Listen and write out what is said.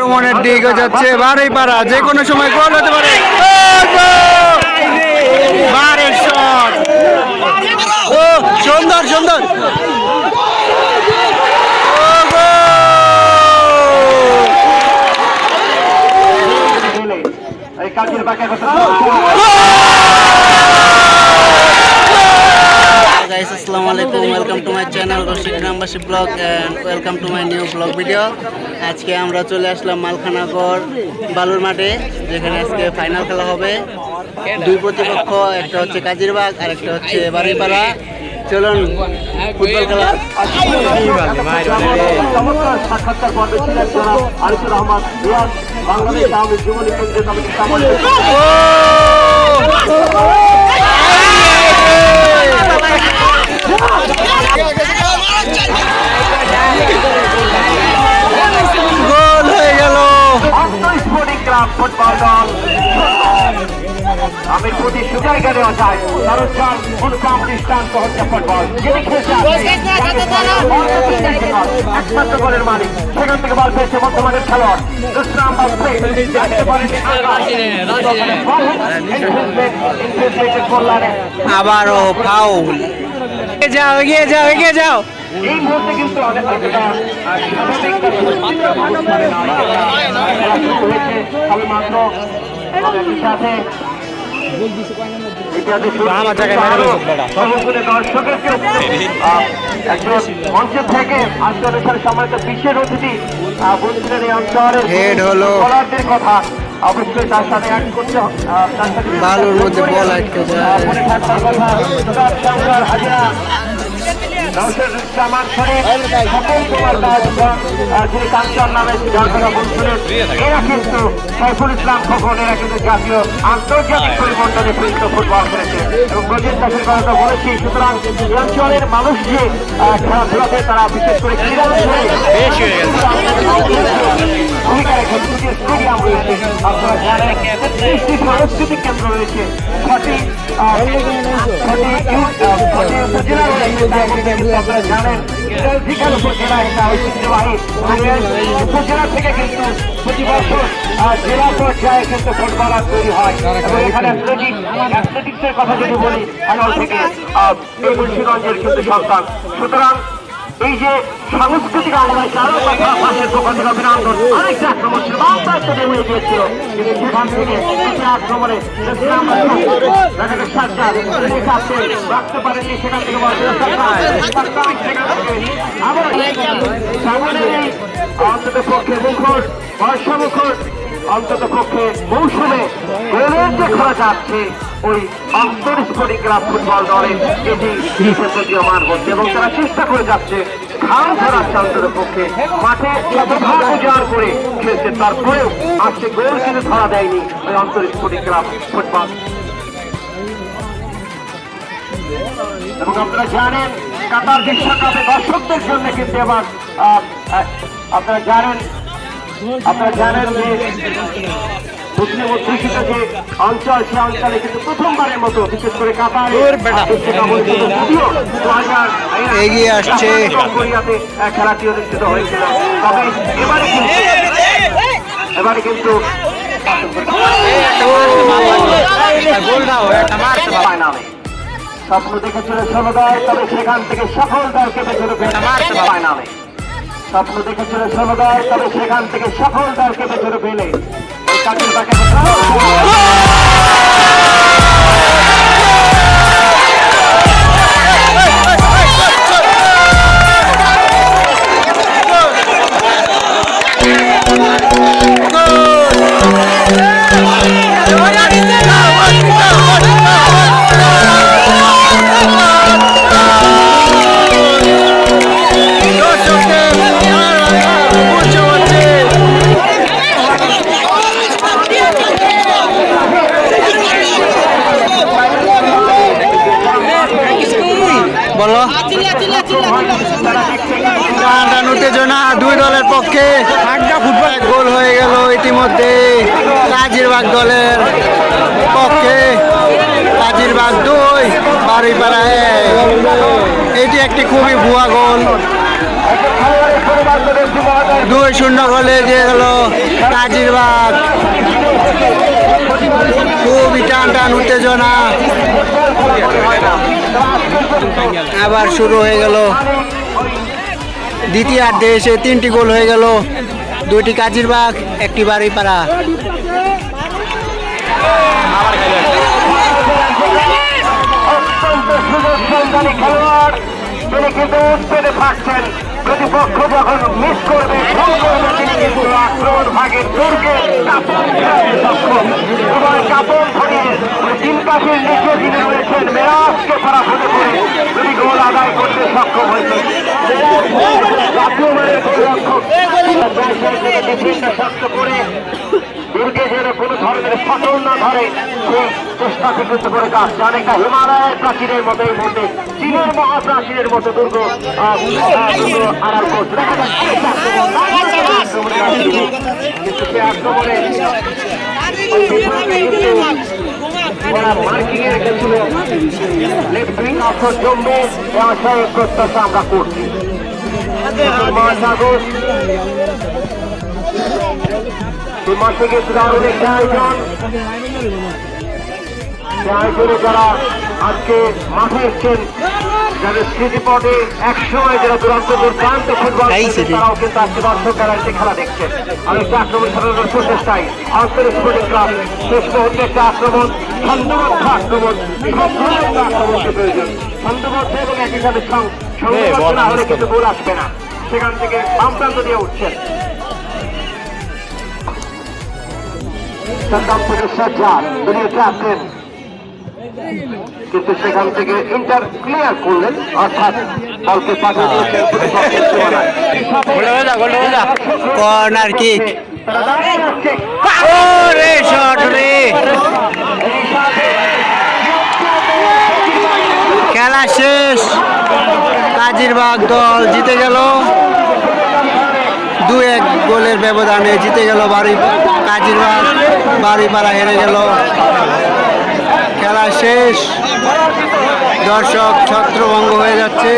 আক্রমণের দিকে যাচ্ছে বারুইপাড়া, যে কোনো সময় গোল হতে পারে। বারের শট, ও সুন্দর সুন্দর, guys, assalamualaikum, welcome to my channel Roshid Rambashi blog and welcome to my new blog video. আজকে আমরা চলে আসলাম মালখানাগর বালুর মাঠে, যেখানে আজকে ফাইনাল খেলা হবে। দুই প্রতিপক্ষ, একটা হচ্ছে কাজিরবাগ আর একটা হচ্ছে বারুইপাড়া। চলুন ফুটবল খেলা। সাক্ষাৎকার পর্বে ছিলেন জনাব আরিফুর রহমান রিয়াজ, বাংলাদেশ আওয়ামী লীগ যুবলীগ কেন্দ্রীয় কমিটির সভাপতি। গোল হয়ে গেল। স্পোর্টিং ক্লাব ফুটবল দল আমির প্রতি সুগাইকা দেওয়া যায়, তার উচ্চার ফুলকাম দৃষ্টান্ত হচ্ছে ফুটবল। যিনি খেলছে একমাত্র গোলের মালিক, সেখান থেকে বল পেয়েছে বর্তমানের খেলোয়াড় আবারও ফাউল। যাও এগিয়ে যাও, এগিয়ে যাও। এই মুহূর্তে কিন্তু হয়েছে সবেমাত্র সাথে মঞ্চের থেকে আজকে অনুষ্ঠানে সম্মানিত বিশেষ অতিথি বলছিলেন এই অঞ্চলের বলারদের কথা। অবশ্যই তার সাথে অ্যাড করতে, তার সাথে বালুর মধ্যে বল আটকে যায়। হাজিরা নওশাদুজ্জামান শরীফ, সকল কুমার দাস, যিনি কাঞ্চন নামে যার কথা বলছিলেন, এরা কিন্তু সাইফুল ইসলাম খোকন, এরা কিন্তু জাতীয় আন্তর্জাতিক পরিমণ্ডলে পৃষ্ঠ ফুটবল খেলেছে এবং ব্রাজিল চাষের কথা বলেছি। সুতরাং এই অঞ্চলের মানুষ যে খেলাধুলাতে তারা বিশেষ করে ক্রীড়া ভূমিকা রেখে স্টেডিয়াম রয়েছে, আপনারা জানেন সাংস্কৃতিক কেন্দ্র রয়েছে, ছটি উপজেলা রয়েছে। আপনারা জানেন বিকাল উপজেলা একটা ঐতিহ্যবাহী উপজেলা থেকে কিন্তু প্রতি বছর জেলা পর্যায়ে কিন্তু ফুটবলার তৈরি হয় এবং এখানে অ্যাথলেটিক্সের কথা যদি বলি খেলোয়াড় থেকে এই মুন্সিগঞ্জের কিন্তু সন্তান। সুতরাং এই যে সাংস্কৃতিক আলোচনায় কারো কথা পাশের দোকান থেকে অভিনন্দন, আরেকটা আক্রমণ ছিল বাচ্চা হয়ে গিয়েছিল, কিন্তু সেখান থেকে আক্রমণে রাখতে পারেননি, সেখান থেকে আবার সামনের এই অন্তত পক্ষে মুখর বর্ষা মুখর অন্তত পক্ষে মৌসুমে গোলের যে খরচ আসছে ওই অন্তর স্পোর্টিং ক্লাব ফুটবল দলের এটি মান হচ্ছে এবং তারা চেষ্টা করে যাচ্ছে ঘাম ধরাচ্ছে অন্তত পক্ষে মাঠে শতভাগ উজাড় করে খেলছে, তারপরেও আজকে গোল কিন্তু ধরা দেয়নি ওই অন্তর স্পোর্টিং ক্লাব ফুটবল। এবং আপনারা জানেন কাতার বিশ্বকাপে দর্শকদের জন্য কিন্তু এবার আপনারা জানেন যে মুসলিম অধ্যুষিত যে অঞ্চল, সে অঞ্চলে কিন্তু প্রথমবারের মতো বিশেষ করে কাতারে এগিয়ে আসছে কোরিয়াতে খেলাটি অনুষ্ঠিত হয়েছিল। তবে এবারে কিন্তু স্বপ্ন দেখেছিল 16 দল, তবে সেখান থেকে সকল দলকে বেছে ফাইনালে। স্বপ্ন দেখেছিল 16 দল, তবে সেখান থেকে সকল দলকে বেছে ফেলে ওই কাজের বাকি বলো উত্তেজনা দুই দলের পক্ষে, ফুটবল গোল হয়ে গেল ইতিমধ্যে কাজিরবাগ দলের পক্ষে। কাজিরবাগ 2 বারুইপাড়া 1। এটি একটি খুবই ভুয়া গোল। 2-0 গোলে যে হলো কাজিরবাগ, খুবই টান টান উত্তেজনা। আবার শুরু হয়ে গেল দ্বিতীয়ার্ধে এসে 3টি গোল হয়ে গেল, 2টি কাজিরবাগ, 1টি বারুইপাড়া। অত্যন্ত সুযোগসন্ধানী খেলোয়াড়, তিনি কিন্তু উৎপেতে থাকছেন। প্রতিপক্ষ যখন মিস করবে, ভুল করবে, তিনি কিন্তু আক্রমণ ভাগের দুর্গে কাপড় ফেরাতে সক্ষম। সবাই কাপড় ধরিয়ে তিন কাঠের নিচে যিনি রয়েছেন মেরাজকে পরাভূত করে তিনি গোল আদায় করতে সক্ষম হয়েছে। জাতীয় মানের গোলরক্ষক ডিফেন্ডার শক্ত করে দুর্গে যেন কোনো ধরনের ফসল না ধরে সেই চেষ্টাকে কিন্তু করে যাচ্ছে। অনেকটা হিমালয়ের প্রাচীরের মতো এই মুহূর্তে চীনের মহাপ্রাচীরের মতো দুর্গ আড়াল করছে। কিন্তু সে আক্রমণে মার্কিং এ রেখেছিল লেফট উইং অক্ষর জমবে এ আশায় প্রত্যাশা আমরা করছি। 5 আগস্ট এই মাসে কিন্তু দারুণ একটি আয়োজনে যারা আজকে মাঠে এসছেন, যাদের স্মৃতিপটে একসময় যারা দুর্দান্ত ফুটবল তারাও কিন্তু আজকে দর্শকরা এসে খেলা দেখছেন। আরেকটা আক্রমণ চালানোর প্রচেষ্টায় আন্তর স্পোর্টিং ক্লাব শেষ মুহূর্তে একটা আক্রমণ, ছন্দবদ্ধ আক্রমণ, আক্রমণকে প্রয়োজন। ছন্দবদ্ধ এবং একই সাথে সংঘবদ্ধ না হলে কিন্তু গোল আসবে না। সেখান থেকে বাম প্রান্ত দিয়ে উঠছেন কিন্তু সেখান থেকে ইন্টার ক্লিয়ার করলেন, অর্থাৎ বলকে পাঠিয়ে দিয়েছেন কর্নার কিক। রে শট রে, খেলা শেষ। কাজিরবাগ দল জিতে গেল, 2-1 গোলের ব্যবধানে জিতে গেল কাজিরবাগ, বারুইপাড়া হেরে গেল। খেলা শেষ, দর্শক ছত্রভঙ্গ হয়ে যাচ্ছে।